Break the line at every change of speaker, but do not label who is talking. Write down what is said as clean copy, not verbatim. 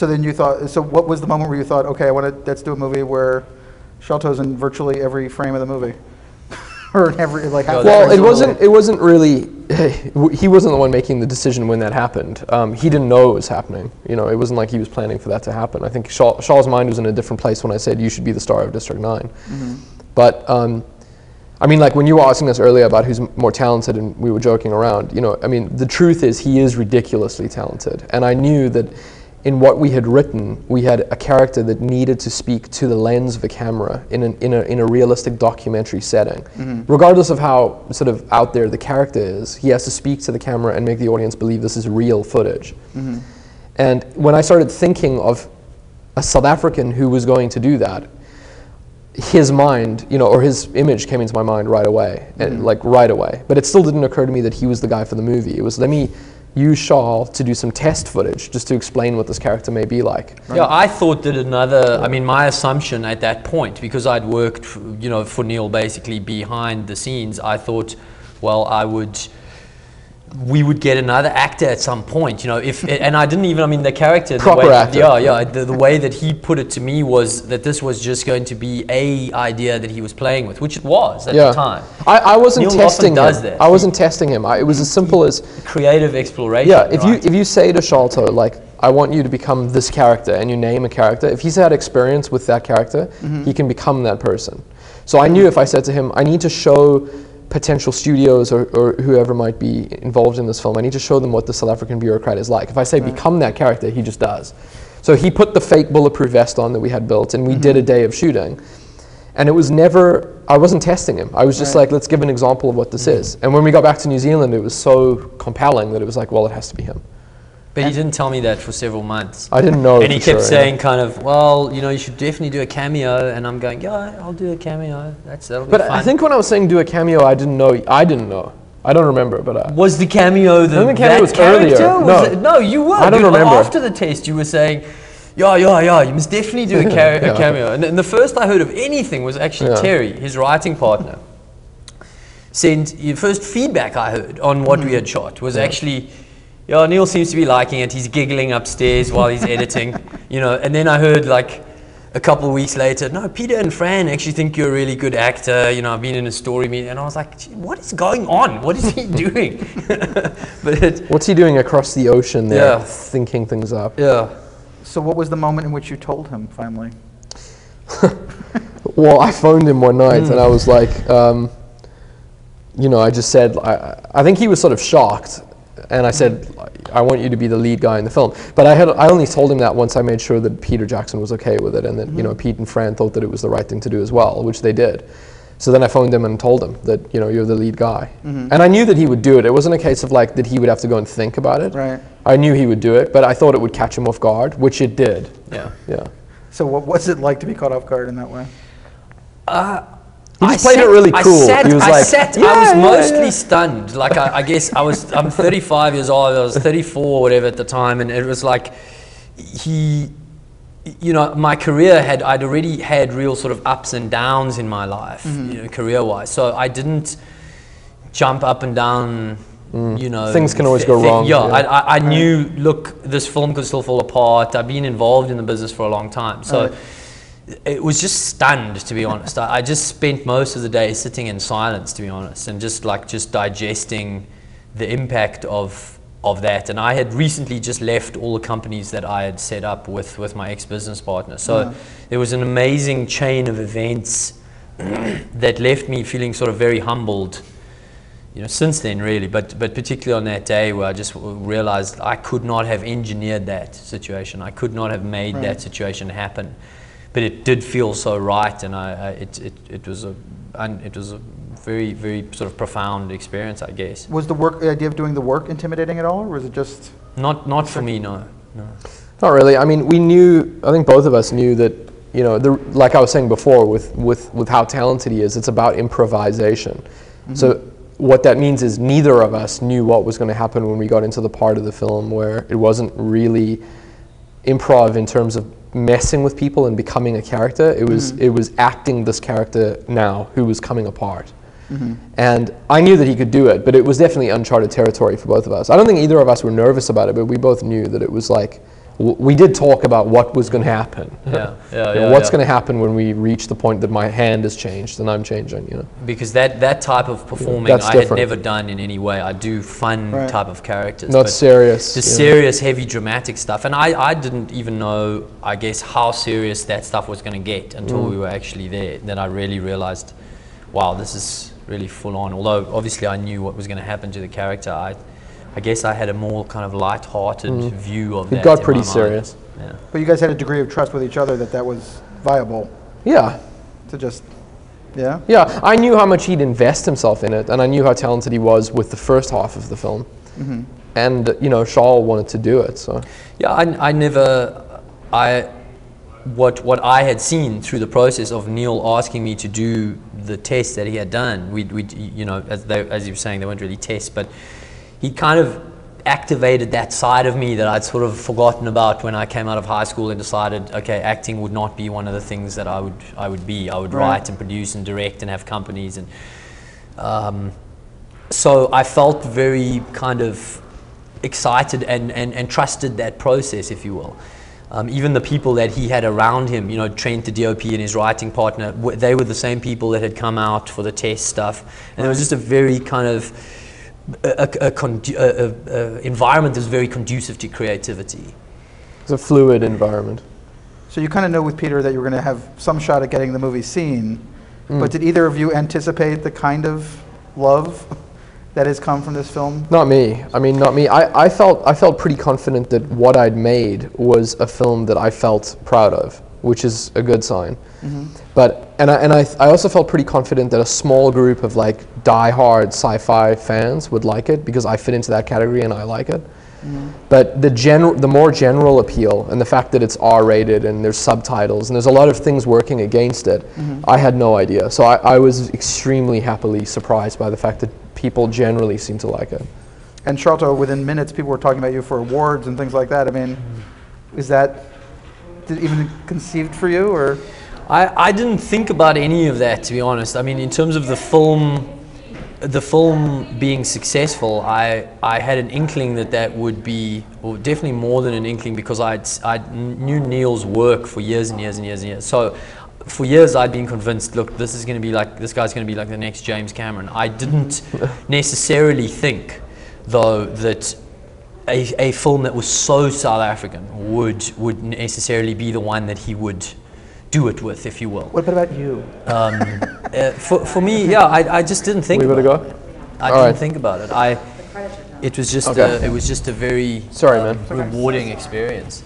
So then you thought, so what was the moment where you thought, okay, let's do a movie where Sharlto's in virtually every frame of the movie? Or in every, like,
well, it wasn't really, he wasn't the one making the decision when that happened. He didn't know it was happening. You know, it wasn't like he was planning for that to happen. I think Shaw's mind was in a different place when I said, you should be the star of District 9. Mm-hmm. But, I mean, like when you were asking us earlier about who's more talented and we were joking around, you know, I mean, the truth is he is ridiculously talented. And I knew that in what we had written, we had a character that needed to speak to the lens of a camera in a realistic documentary setting. Mm-hmm. Regardless of how sort of out there the character is, he has to speak to the camera and make the audience believe this is real footage. Mm-hmm. And when I started thinking of a South African who was going to do that, his mind, you know, or his image came into my mind right away, and like right away. But it still didn't occur to me that he was the guy for the movie. It was, let me use Sharl to do some test footage just to explain what this character may be like.
Right? Yeah, I thought that I mean, my assumption at that point, because I'd worked, you know, for Neill basically behind the scenes, I thought, well, we would get another actor at some point, you know, and I didn't even, I mean, the character,
proper actor.
Yeah, the way that he put it to me was that this was just going to be a idea that he was playing with, which it was at the time.
I wasn't
Neill
testing
often
him.
does that.
I wasn't testing him. It was as simple as
creative exploration.
Yeah, if you say to Sharlto, like, I want you to become this character, and you name a character, if he's had experience with that character, he can become that person. So I knew if I said to him, I need to show potential studios or whoever might be involved in this film, I need to show them what the South African bureaucrat is like. If I say become that character, he just does. So he put the fake bulletproof vest on that we had built, and we did a day of shooting. And it was never, I wasn't testing him. I was just like, let's give an example of what this is. And when we got back to New Zealand, it was so compelling that it was like, well, it has to be him.
But he didn't tell me that for several months.
I didn't know.
And he kept saying kind of, well, you know, you should definitely do a cameo. And I'm going, yeah, I'll do a cameo. That'll be fun.
I think when I was saying do a cameo, I didn't know. I don't remember, but
was the cameo
the cameo was earlier?
No, you were.
I don't remember.
After the test, you were saying, yeah, you must definitely do a cameo. And the first I heard of anything was actually Terry, his writing partner. The first feedback I heard on what we had shot was actually, yeah, Neill seems to be liking it. He's giggling upstairs while he's editing, you know. And then I heard like a couple of weeks later, no, Peter and Fran actually think you're a really good actor. You know, I've been in a story meeting, and I was like, what is going on? What is he doing?
What's he doing across the ocean there, thinking things up?
Yeah.
So what was the moment in which you told him finally?
Well, I phoned him one night, and I was like, you know, I just said, I think he was sort of shocked. And I said, I want you to be the lead guy in the film. But I only told him that once I made sure that Peter Jackson was okay with it, and that you know, Pete and Fran thought that it was the right thing to do as well, which they did. So then I phoned him and told him that, you know, you're the lead guy. And I knew that he would do it. It wasn't a case of like that he would have to go and think about it.
Right.
I knew he would do it, but I thought it would catch him off guard, which it did.
Yeah.
Yeah.
So what was it like to be caught off guard in that way?
He just played it really cool.
I was mostly stunned. Like I guess I'm 35 years old. I was 34 or whatever at the time, and it was like you know, my career I'd already had real sort of ups and downs in my life, you know, career-wise. So I didn't jump up and down. You know,
things can always go wrong.
Yeah, I knew. Look, this film could still fall apart. I've been involved in the business for a long time, so. It was just stunned, to be honest. I just spent most of the day sitting in silence, to be honest, and just digesting the impact of that. And I had recently just left all the companies that I had set up with my ex-business partner. So there was an amazing chain of events that left me feeling sort of very humbled, you know, since then really, but particularly on that day where I just realized I could not have engineered that situation. I could not have made that situation happen. But it did feel so right, and it was a very, very sort of profound experience, I guess.
Was the idea of doing the work intimidating at all, or was it just
not for me? No.
Not really. I mean, we knew. I think both of us knew that, you know, like I was saying before, with how talented he is, it's about improvisation. So what that means is neither of us knew what was going to happen when we got into the part of the film where it wasn't really improv in terms of messing with people and becoming a character. It was acting this character now who was coming apart. And I knew that he could do it, but it was definitely uncharted territory for both of us. I don't think either of us were nervous about it, but we both knew that it was like, we did talk about what was going to happen. What's going to happen when we reach the point that my hand has changed and I'm changing, you know.
Because that type of performing I had never done in any way. I do fun type of characters.
Not serious.
The serious, heavy, dramatic stuff. And I didn't even know, I guess, how serious that stuff was going to get until we were actually there. Then I really realized, wow, this is really full on. Although obviously I knew what was going to happen to the character, I guess I had a more kind of light-hearted view of that.
It got pretty serious.
Yeah.
But you guys had a degree of trust with each other that was viable.
Yeah.
To just, yeah?
Yeah, I knew how much he'd invest himself in it, and I knew how talented he was with the first half of the film. And, you know, Charles wanted to do it, so. Yeah,
what I had seen through the process of Neill asking me to do the test that he had done, we you know, as you were saying, they weren't really tests, but he kind of activated that side of me that I'd sort of forgotten about when I came out of high school and decided, okay, acting would not be one of the things that I would be. I would write and produce and direct and have companies, and so I felt very kind of excited and trusted that process, if you will. Even the people that he had around him, you know, Trent, the DOP, and his writing partner, they were the same people that had come out for the test stuff, and it was just a very kind of environment that was very conducive to creativity.
It's a fluid environment.
So you kind of know with Peter that you were going to have some shot at getting the movie seen, but did either of you anticipate the kind of love that has come from this film?
Not me. I mean, not me. I felt pretty confident that what I'd made was a film that I felt proud of, which is a good sign. But I also felt pretty confident that a small group of like die-hard sci-fi fans would like it because I fit into that category and I like it. But the more general appeal and the fact that it's R-rated and there's subtitles and there's a lot of things working against it, I had no idea. So I was extremely happily surprised by the fact that people generally seem to like it.
And Sharlto, within minutes, people were talking about you for awards and things like that. I mean, is that even conceived for you, or?
I didn't think about any of that, to be honest. I mean, in terms of the film being successful, I had an inkling that would be, or definitely more than an inkling, because I knew Neill's work for years and years and years and years. So for years I'd been convinced, look, this guy's going to be like the next James Cameron. I didn't necessarily think, though, that a film that was so South African would necessarily be the one that he would do it with, if you will.
What about you?
For me, yeah, I just didn't think about it. I didn't think about it. It was just a very rewarding experience.